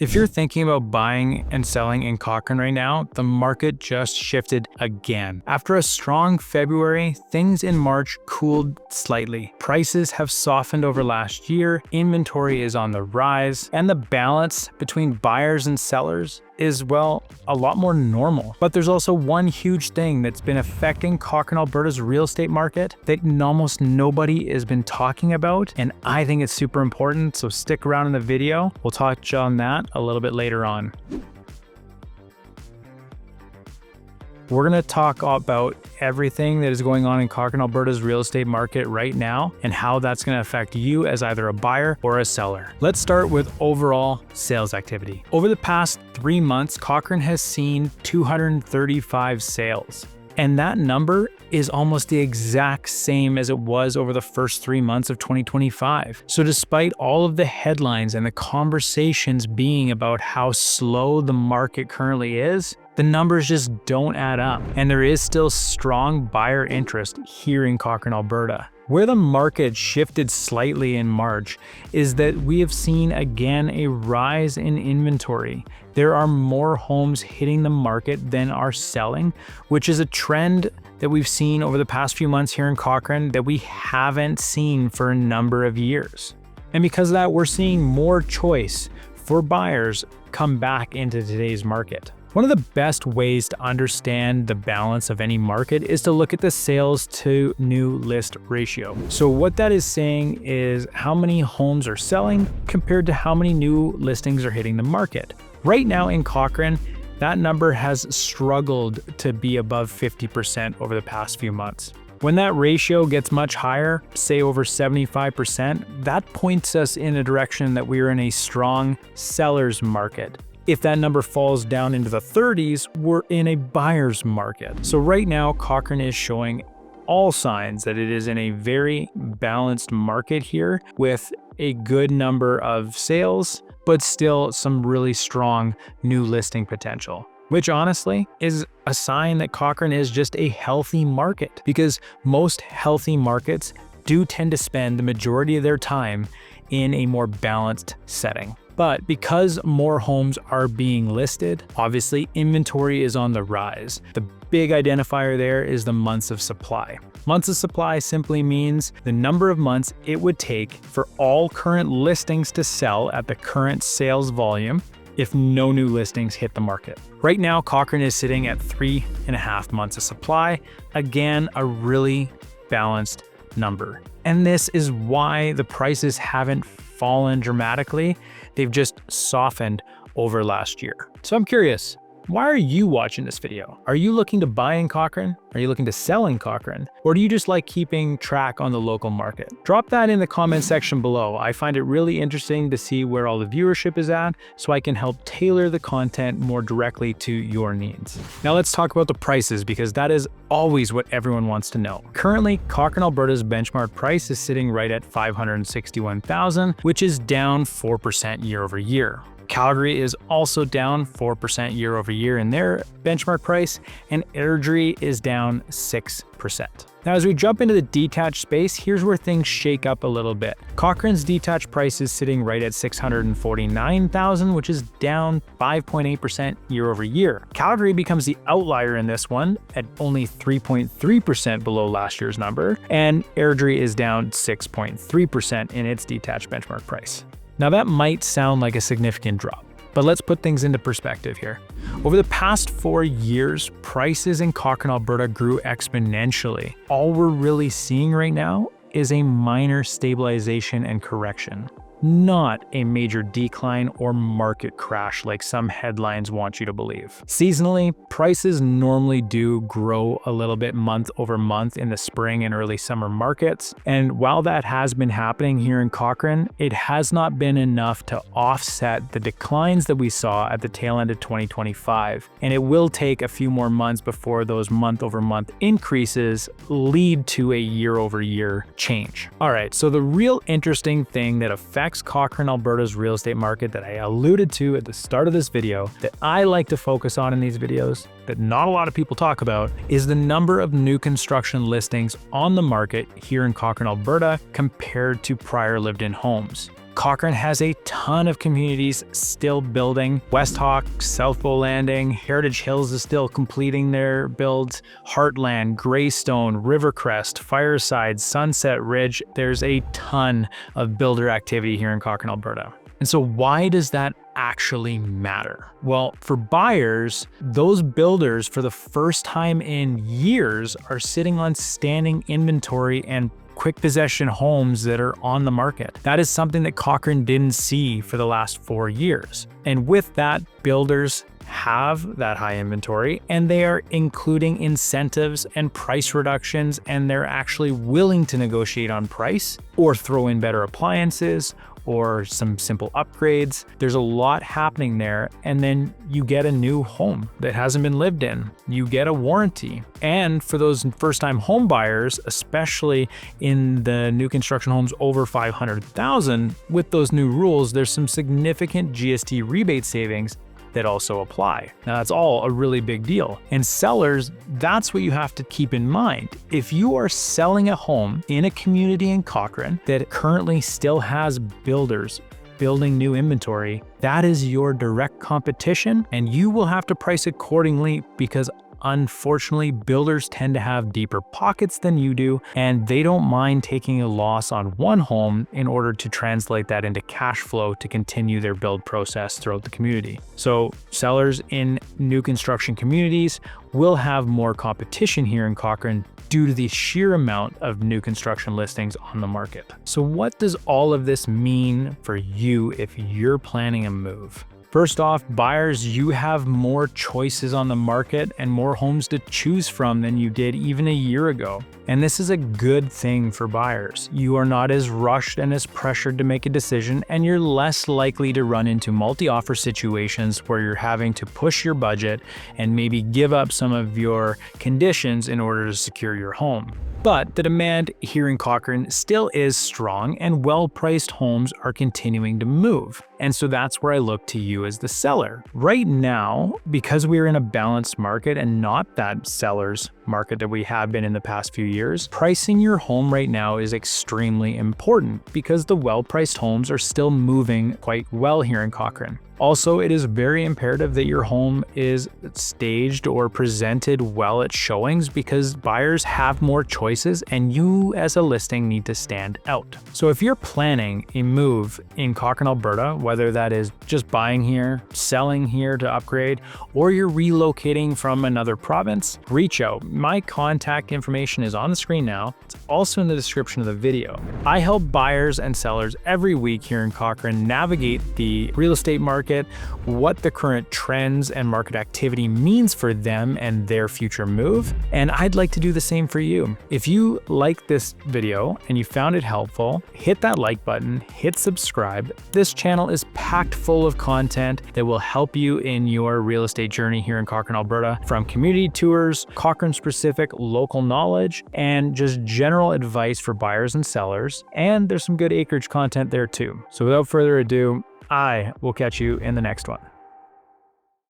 If you're thinking about buying and selling in Cochrane right now, the market just shifted again. After a strong February, things in March cooled slightly. Prices have softened over last year, inventory is on the rise, and the balance between buyers and sellers is, well, a lot more normal. But there's also one huge thing that's been affecting Cochrane Alberta's real estate market that almost nobody has been talking about, and I think it's super important, so stick around in the video. We'll touch on that a little bit later on. We're going to talk about everything that is going on in Cochrane Alberta's real estate market right now and how that's going to affect you as either a buyer or a seller. Let's start with overall sales activity. Over the past 3 months, Cochrane has seen 235 sales. And that number is almost the exact same as it was over the first 3 months of 2025. So despite all of the headlines and the conversations being about how slow the market currently is, the numbers just don't add up. And there is still strong buyer interest here in Cochrane, Alberta. Where the market shifted slightly in March is that we have seen again a rise in inventory. There are more homes hitting the market than are selling, which is a trend that we've seen over the past few months here in Cochrane that we haven't seen for a number of years. And because of that, we're seeing more choice for buyers come back into today's market. One of the best ways to understand the balance of any market is to look at the sales to new list ratio. So what that is saying is how many homes are selling compared to how many new listings are hitting the market. Right now in Cochrane, that number has struggled to be above 50% over the past few months. When that ratio gets much higher, say over 75%, that points us in a direction that we are in a strong seller's market. If that number falls down into the 30s, we're in a buyer's market. So right now, Cochrane is showing all signs that it is in a very balanced market here with a good number of sales, but still some really strong new listing potential, which honestly is a sign that Cochrane is just a healthy market, because most healthy markets do tend to spend the majority of their time in a more balanced setting. But because more homes are being listed, obviously inventory is on the rise. The big identifier there is the months of supply. Months of supply simply means the number of months it would take for all current listings to sell at the current sales volume if no new listings hit the market. Right now, Cochrane is sitting at 3.5 months of supply. Again, a really balanced number. And this is why the prices haven't fallen dramatically. They've just softened over last year. So I'm curious, why are you watching this video? Are you looking to buy in Cochrane? Are you looking to sell in Cochrane? Or do you just like keeping track on the local market? Drop that in the comment section below. I find it really interesting to see where all the viewership is at, so I can help tailor the content more directly to your needs. Now let's talk about the prices, because that is always what everyone wants to know. Currently, Cochrane Alberta's benchmark price is sitting right at $561,000, which is down 4% year over year. Calgary is also down 4% year over year in their benchmark price, and Airdrie is down 6%. Now, as we jump into the detached space, here's where things shake up a little bit. Cochrane's detached price is sitting right at $649,000, which is down 5.8% year over year. Calgary becomes the outlier in this one at only 3.3% below last year's number, and Airdrie is down 6.3% in its detached benchmark price. Now that might sound like a significant drop, but let's put things into perspective here. Over the past 4 years, prices in Cochrane, Alberta grew exponentially. All we're really seeing right now is a minor stabilization and correction, not a major decline or market crash like some headlines want you to believe. Seasonally, prices normally do grow a little bit month over month in the spring and early summer markets. And while that has been happening here in Cochrane, it has not been enough to offset the declines that we saw at the tail end of 2025. And it will take a few more months before those month over month increases lead to a year over year change. All right, so the real interesting thing that affects Cochrane Alberta's real estate market that I alluded to at the start of this video, that I like to focus on in these videos, that not a lot of people talk about, is the number of new construction listings on the market here in Cochrane, Alberta compared to prior lived-in homes. Cochrane has a ton of communities still building. West Hawk, South Bow Landing, Heritage Hills is still completing their builds. Heartland, Greystone, Rivercrest, Fireside, Sunset Ridge. There's a ton of builder activity here in Cochrane, Alberta. And so why does that actually matter? Well, for buyers, those builders for the first time in years are sitting on standing inventory and quick possession homes that are on the market. That is something that Cochrane didn't see for the last 4 years. And with that, builders have that high inventory and they are including incentives and price reductions, and they're actually willing to negotiate on price or throw in better appliances or some simple upgrades. There's a lot happening there, and then you get a new home that hasn't been lived in. You get a warranty. And for those first-time home buyers, especially in the new construction homes over $500,000, with those new rules, there's some significant GST rebate savings that also apply. Now that's all a really big deal. And sellers, that's what you have to keep in mind. If you are selling a home in a community in Cochrane that currently still has builders building new inventory, that is your direct competition, and you will have to price accordingly, because unfortunately, builders tend to have deeper pockets than you do, and they don't mind taking a loss on one home in order to translate that into cash flow to continue their build process throughout the community. So sellers in new construction communities will have more competition here in Cochrane due to the sheer amount of new construction listings on the market. So what does all of this mean for you if you're planning a move? First off, buyers, you have more choices on the market and more homes to choose from than you did even a year ago. And this is a good thing for buyers. You are not as rushed and as pressured to make a decision, and you're less likely to run into multi-offer situations where you're having to push your budget and maybe give up some of your conditions in order to secure your home. But the demand here in Cochrane still is strong, and well-priced homes are continuing to move. And so that's where I look to you as the seller. Right now, because we're in a balanced market and not that seller's market that we have been in the past few years, pricing your home right now is extremely important, because the well-priced homes are still moving quite well here in Cochrane. Also, it is very imperative that your home is staged or presented well at showings, because buyers have more choices and you as a listing need to stand out. So if you're planning a move in Cochrane, Alberta, whether that is just buying here, selling here to upgrade, or you're relocating from another province, reach out. My contact information is on the screen now. It's also in the description of the video. I help buyers and sellers every week here in Cochrane navigate the real estate market, what the current trends and market activity means for them and their future move. And I'd like to do the same for you. If you like this video and you found it helpful, hit that like button, hit subscribe. This channel is packed full of content that will help you in your real estate journey here in Cochrane, Alberta, from community tours, Cochrane specific local knowledge, and just general advice for buyers and sellers. And there's some good acreage content there too. So without further ado, I will catch you in the next one.